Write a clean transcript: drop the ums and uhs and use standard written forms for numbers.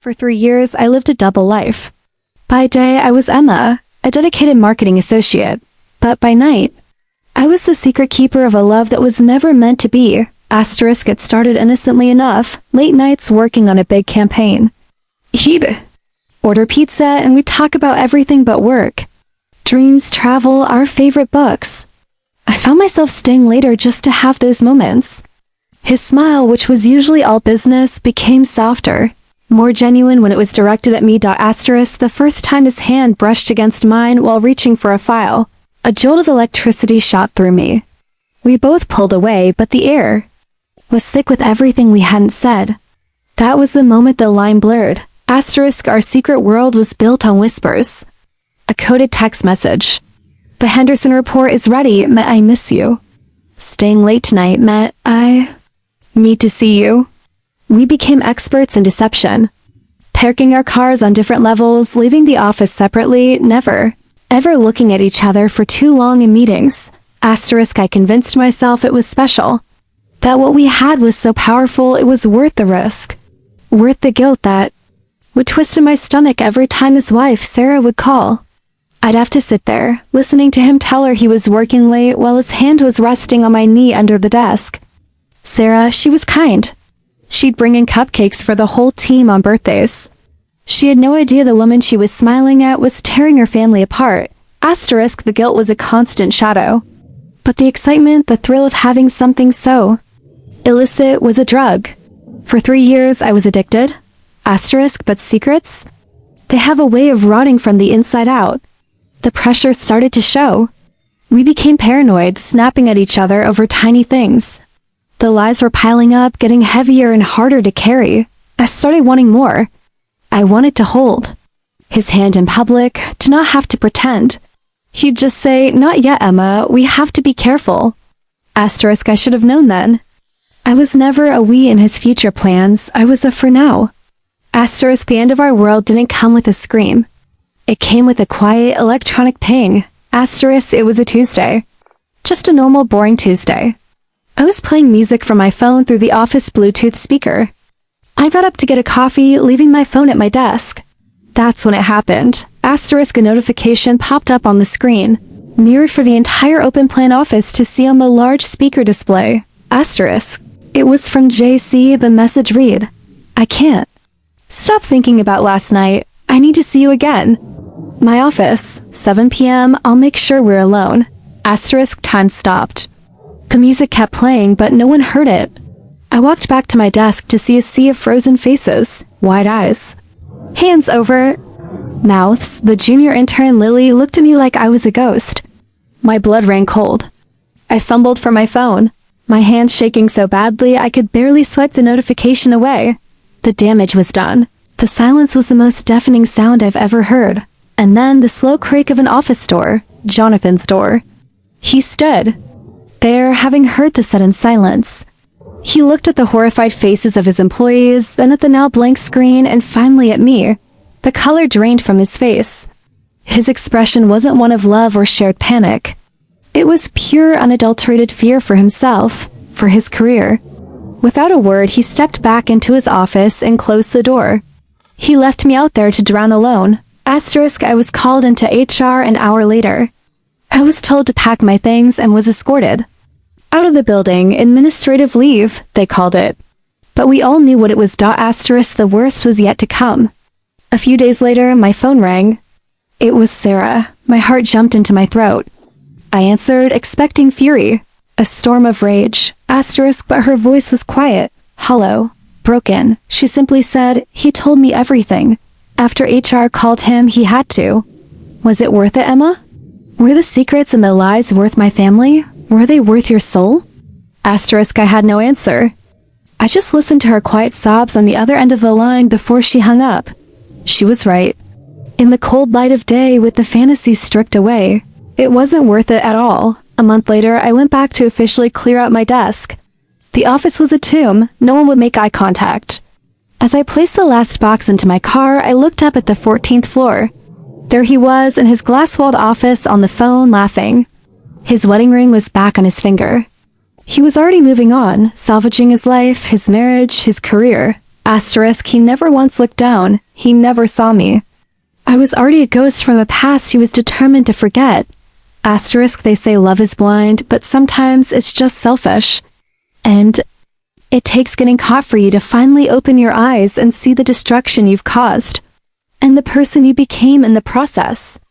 For 3 years, I lived a double life. By day, I was Emma, a dedicated marketing associate. But by night, I was the secret keeper of a love that was never meant to be. Asterisk, it started innocently enough, late nights working on a big campaign. He'd order pizza and we'd talk about everything but work. Dreams, travel, our favorite books. I found myself staying later just to have those moments. His smile, which was usually all business, became softer, more genuine when it was directed at me. Asterisk, the first time his hand brushed against mine while reaching for a file, a jolt of electricity shot through me. We both pulled away, but the air was thick with everything we hadn't said. That was the moment the line blurred. Asterisk, our secret world was built on whispers. A coded text message. The Henderson report is ready. Met, I miss you. Staying late tonight. Met, I need to see you. We became experts in deception. Parking our cars on different levels, leaving the office separately, never, ever looking at each other for too long in meetings. Asterisk, I convinced myself it was special. That what we had was so powerful it was worth the risk. Worth the guilt that would twist in my stomach every time his wife, Sarah, would call. I'd have to sit there, listening to him tell her he was working late while his hand was resting on my knee under the desk. Sarah, she was kind. She'd bring in cupcakes for the whole team on birthdays. She had no idea the woman she was smiling at was tearing her family apart. Asterisk, the guilt was a constant shadow. But the excitement, the thrill of having something so illicit was a drug. For 3 years, I was addicted. Asterisk, but secrets? They have a way of rotting from the inside out. The pressure started to show. We became paranoid, snapping at each other over tiny things. The lies were piling up, getting heavier and harder to carry. I started wanting more. I wanted to hold his hand in public, to not have to pretend. He'd just say, "Not yet, Emma, we have to be careful." Asterisk, I should have known then. I was never a we in his future plans, I was a for now. Asterisk, the end of our world didn't come with a scream. It came with a quiet electronic ping. Asterisk, it was a Tuesday. Just a normal, boring Tuesday. I was playing music from my phone through the office Bluetooth speaker. I got up to get a coffee, leaving my phone at my desk. That's when it happened. Asterisk, a notification popped up on the screen, mirrored for the entire open plan office to see on the large speaker display. Asterisk. It was from JC. The message read, "I can't stop thinking about last night. I need to see you again. My office, 7 p.m. I'll make sure we're alone." Asterisk, time stopped. The music kept playing, but no one heard it. I walked back to my desk to see a sea of frozen faces, wide eyes, hands over mouths. The junior intern, Lily, looked at me like I was a ghost. My blood ran cold. I fumbled for my phone, my hand shaking so badly I could barely swipe the notification away. The damage was done. The silence was the most deafening sound I've ever heard. And then the slow creak of an office door, Jonathan's door. He stood there, having heard the sudden silence. He looked at the horrified faces of his employees, then at the now blank screen, and finally at me. The color drained from his face. His expression wasn't one of love or shared panic. It was pure, unadulterated fear for himself, for his career. Without a word, he stepped back into his office and closed the door. He left me out there to drown alone. Asterisk, I was called into HR an hour later. I was told to pack my things and was escorted out of the building. Administrative leave, they called it. But we all knew what it was. Asterisk, the worst was yet to come. A few days later, my phone rang. It was Sarah. My heart jumped into my throat. I answered, expecting fury, a storm of rage. Asterisk, but her voice was quiet, hollow, broken. She simply said, "He told me everything. After HR called him, he had to." Was it worth it, Emma? Were the secrets and the lies worth my family? Were they worth your soul? Asterisk, I had no answer. I just listened to her quiet sobs on the other end of the line before she hung up. She was right. In the cold light of day, with the fantasies stripped away, it wasn't worth it at all. A month later, I went back to officially clear out my desk. The office was a tomb. No one would make eye contact. As I placed the last box into my car, I looked up at the 14th floor. There he was in his glass-walled office on the phone, laughing. His wedding ring was back on his finger. He was already moving on, salvaging his life, his marriage, his career. Asterisk, he never once looked down. He never saw me. I was already a ghost from a past he was determined to forget. Asterisk, they say love is blind, but sometimes it's just selfish. And it takes getting caught for you to finally open your eyes and see the destruction you've caused. And the person you became in the process.